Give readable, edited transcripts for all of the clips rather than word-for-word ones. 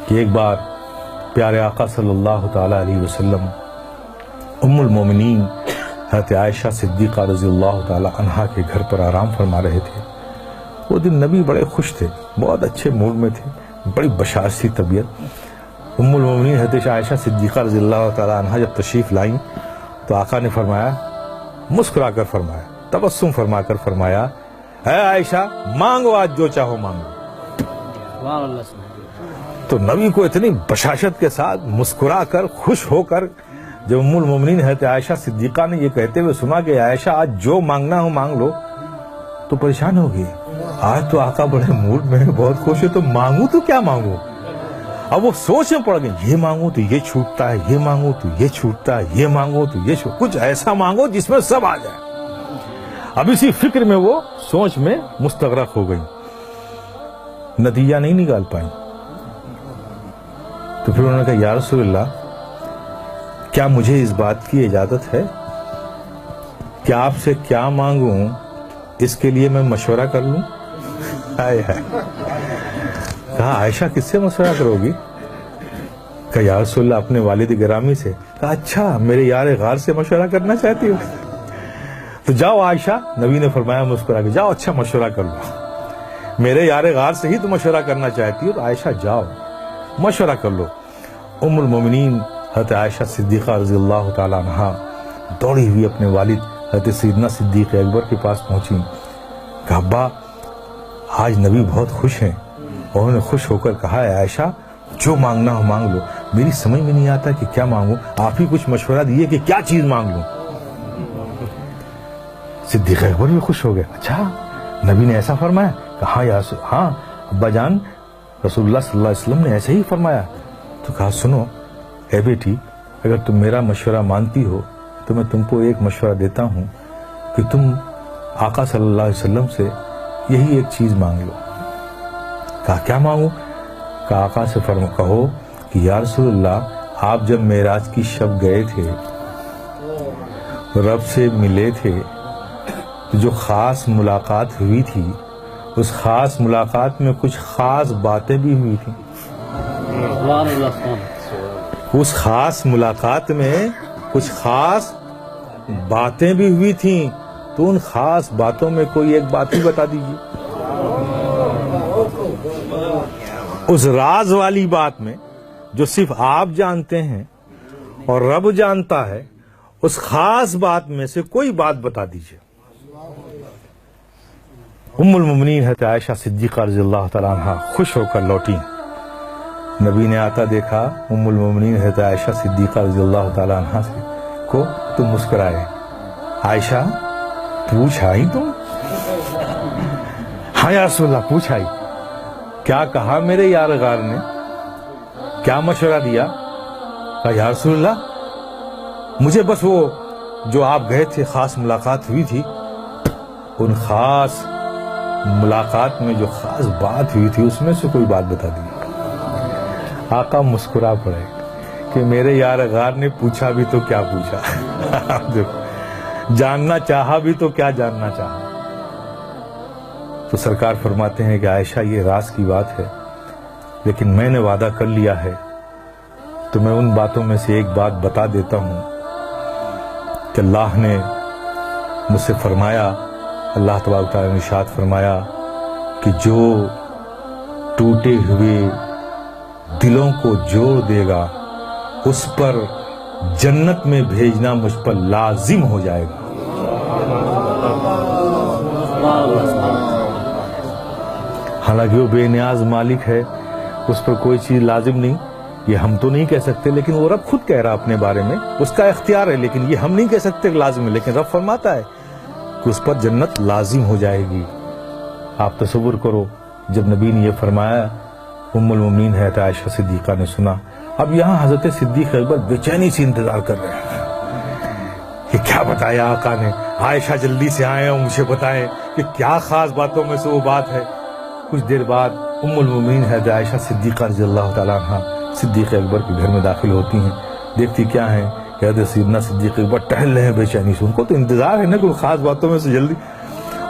کہ ایک بار پیارے آقا صلی اللہ تعالیٰ علیہ وسلم ام المومنین حضرت عائشہ صدیقہ رضی اللہ تعالیٰ عنہا کے گھر پر آرام فرما رہے تھے۔ وہ دن نبی بڑے خوش تھے، بہت اچھے موڈ میں تھے، بڑی بشاشی طبیعت۔ ام المومنین حضرت عائشہ صدیقہ رضی اللہ تعالیٰ عنہا جب تشریف لائیں تو آقا نے فرمایا، مسکرا کر فرمایا، تبسم فرما کر فرمایا، اے عائشہ مانگو آج جو چاہو مانگو۔ تو نبی کو اتنی بشاشت کے ساتھ مسکرا کر خوش ہو کر جب ام المومنین حضرت عائشہ صدیقہ نے یہ کہتے ہوئے سنا کہ عائشہ آج جو مانگنا ہو مانگ لو، تو پریشان ہو گئی۔ آج تو آقا بڑے موڈ میں بہت خوش ہے، تو مانگوں تو کیا مانگوں؟ اب وہ سوچ میں پڑ گئے، یہ مانگوں تو یہ چھوٹتا ہے، یہ مانگوں تو یہ چھوٹتا ہے، یہ مانگوں تو یہ چھوٹتا ہے، کچھ ایسا مانگو جس میں سب آ جائے۔ اب اسی فکر میں وہ سوچ میں مستغرق ہو گئی، نتیجہ نہیں نکال پائیں۔ تو پھر انہوں نے کہا، یا رسول اللہ کیا مجھے اس بات کی اجازت ہے کہ آپ سے کیا مانگوں اس کے لیے میں مشورہ کر لوں؟ کہا عائشہ کس سے مشورہ کرو گی؟ کہا یا رسول اللہ اپنے والد گرامی سے۔ کہا اچھا میرے یار غار سے مشورہ کرنا چاہتی ہو؟ تو جاؤ عائشہ، نبی نے فرمایا مسکرا کے، جاؤ اچھا مشورہ کر لو، میرے یار غار سے ہی تو مشورہ کرنا چاہتی ہو، تو عائشہ جاؤ مشورہ کر لو۔ ام المومنین حضرت عائشہ صدیقہ رضی اللہ تعالیٰ عنہا دوڑی ہوئی اپنے والد حضرت سیدنا صدیق اکبر کے پاس پہنچی۔ کہا ابا آج نبی بہت خوش ہیں، اور انہوں نے خوش ہو کر کہا ہے عائشہ جو مانگنا ہو مانگ لو، میری سمجھ میں نہیں آتا کہ کیا مانگوں، آپ ہی کچھ مشورہ دیے کہ کیا چیز مانگ لوں۔ صدیق اکبر بھی خوش ہو گئے، اچھا نبی نے ایسا فرمایا؟ کہا ہاں ابا جان رسول اللہ صلی اللہ علیہ وسلم نے ایسے ہی فرمایا۔ تو کہا سنو اے بیٹی، اگر تم میرا مشورہ مانتی ہو تو میں تم کو ایک مشورہ دیتا ہوں کہ تم آقا صلی اللہ علیہ وسلم سے یہی ایک چیز مانگ لو۔ کہا کیا مانگوں؟ کہا آقا سے کہو کہ یا رسول اللہ آپ جب معراج کی شب گئے تھے، رب سے ملے تھے، تو جو خاص ملاقات ہوئی تھی اس خاص ملاقات میں کچھ خاص باتیں بھی ہوئی تھیں۔ اس خاص ملاقات میں کچھ خاص باتیں بھی ہوئی تھیں، تو ان خاص باتوں میں کوئی ایک بات ہی بتا دیجیے۔ اس راز والی بات میں جو صرف آپ جانتے ہیں اور رب جانتا ہے، اس خاص بات میں سے کوئی بات بتا دیجیے۔ ام المومنین حضرت عائشہ صدیقہ رضی اللہ تعالیٰ عنہ خوش ہو کر لوٹی۔ نبی نے آتا دیکھا ام المومنین حضرت عائشہ صدیقہ رضی اللہ تعالیٰ عنہ کو تو مسکرائے، عائشہ پوچھ آئی تم؟ ہاں یا رسول اللہ پوچھ آئی۔ کیا کہا میرے یار غار نے؟ کیا مشورہ دیا؟ کہا یا رسول اللہ مجھے بس وہ جو آپ گئے تھے خاص ملاقات ہوئی تھی، ان خاص ملاقات میں جو خاص بات ہوئی تھی اس میں سے کوئی بات بتا دی۔ آقا مسکرا پڑے کہ میرے یار غار نے پوچھا بھی تو کیا پوچھا، جاننا چاہا بھی تو کیا جاننا چاہا۔ تو سرکار فرماتے ہیں کہ عائشہ یہ راز کی بات ہے، لیکن میں نے وعدہ کر لیا ہے تو میں ان باتوں میں سے ایک بات بتا دیتا ہوں کہ اللہ نے مجھ سے فرمایا، اللہ تبارک تعالیٰ نے ارشاد فرمایا کہ جو ٹوٹے ہوئے دلوں کو جوڑ دے گا اس پر جنت میں بھیجنا مجھ پر لازم ہو جائے گا۔ حالانکہ وہ بے نیاز مالک ہے، اس پر کوئی چیز لازم نہیں، یہ ہم تو نہیں کہہ سکتے، لیکن وہ رب خود کہہ رہا اپنے بارے میں، اس کا اختیار ہے، لیکن یہ ہم نہیں کہہ سکتے کہ لازم ہے، لیکن رب فرماتا ہے کہ اس پر جنت لازم ہو جائے گی۔ آپ تصور کرو جب نبی نے یہ فرمایا، ام المومنین حضرت عائشہ صدیقہ نے سنا۔ اب یہاں حضرت صدیق اکبر بے چینی سے انتظار کر رہے ہیں کہ کیا بتایا آقا نے، عائشہ جلدی سے آئے اور مجھے بتائیں کہ کیا خاص باتوں میں سے وہ بات ہے۔ کچھ دیر بعد ام المومنین حضرت عائشہ صدیقہ رضی اللہ تعالیٰ عنہ صدیق اکبر کے گھر میں داخل ہوتی ہیں، دیکھتی کیا ہیں کہ حضرت سیدنا صدیق اکبر ٹہل رہے ہیں بے چینی سے، ان کو تو انتظار ہے نا کہ خاص باتوں میں سے جلدی،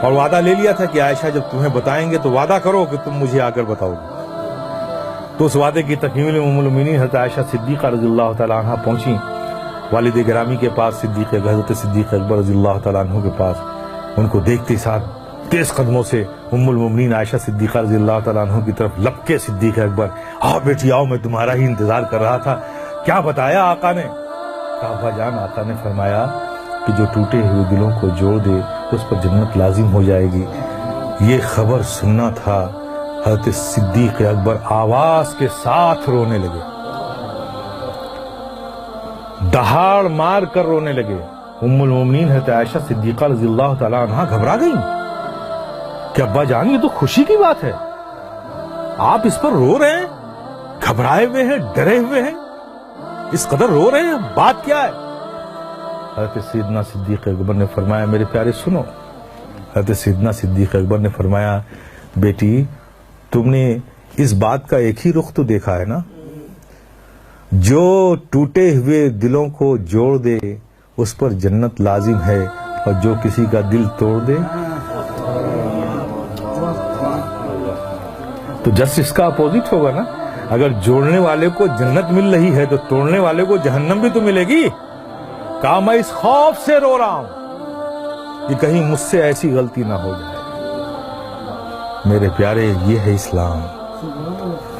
اور وعدہ لے لیا تھا کہ عائشہ جب تمہیں بتائیں گے تو وعدہ کرو کہ تم مجھے آ کر بتاؤ گے۔ تو اس وعدے کی تکمیل ام المؤمنین حضرت عائشہ صدیقہ رضی اللہ تعالیٰ عنہ پہنچی والد گرامی کے پاس، حضرت صدیق اکبر رضی اللہ تعالیٰ عنہ کے پاس. ان کو دیکھتے ساتھ تیز قدموں سے ام المؤمنین عائشہ صدیقہ رضی اللہ تعالیٰ عنہ کی طرف لپکے صدیق اکبر، آؤ بیٹی آؤ، میں تمہارا ہی انتظار کر رہا تھا. کیا بتایا آقا نے؟ کہا ابا جان، آقا نے فرمایا کہ جو ٹوٹے ہوئے دلوں کو جوڑ دے اس پر جنت لازم ہو جائے گی. یہ خبر سننا تھا. حضرت صدیق اکبر آواز کے ساتھ رونے لگے، دہاڑ مار کر رونے لگے. ام المؤمنین حضرت عائشہ صدیقہ رضی اللہ تعالیٰ عنہ گھبرا گئیں کہ ابا جان یہ تو خوشی کی بات ہے، آپ اس پر رو رہے ہیں، گھبرائے ہوئے ہیں، ڈرے ہوئے ہیں، اس قدر رو رہے ہیں، بات کیا ہے؟ حضرت سیدنا صدیق اکبر نے فرمایا میرے پیارے سنو. حضرت سیدنا صدیق اکبر نے فرمایا بیٹی تم نے اس بات کا ایک ہی رخ تو دیکھا ہے نا، جو ٹوٹے ہوئے دلوں کو جوڑ دے اس پر جنت لازم ہے، اور جو کسی کا دل توڑ دے تو جسٹ اس کا اپوزٹ ہوگا نا. اگر جوڑنے والے کو جنت مل رہی ہے تو توڑنے والے کو جہنم بھی تو ملے گی. کہا میں اس خوف سے رو رہا ہوں کہ کہیں مجھ سے ایسی غلطی نہ ہو جائے. میرے پیارے یہ ہے اسلام.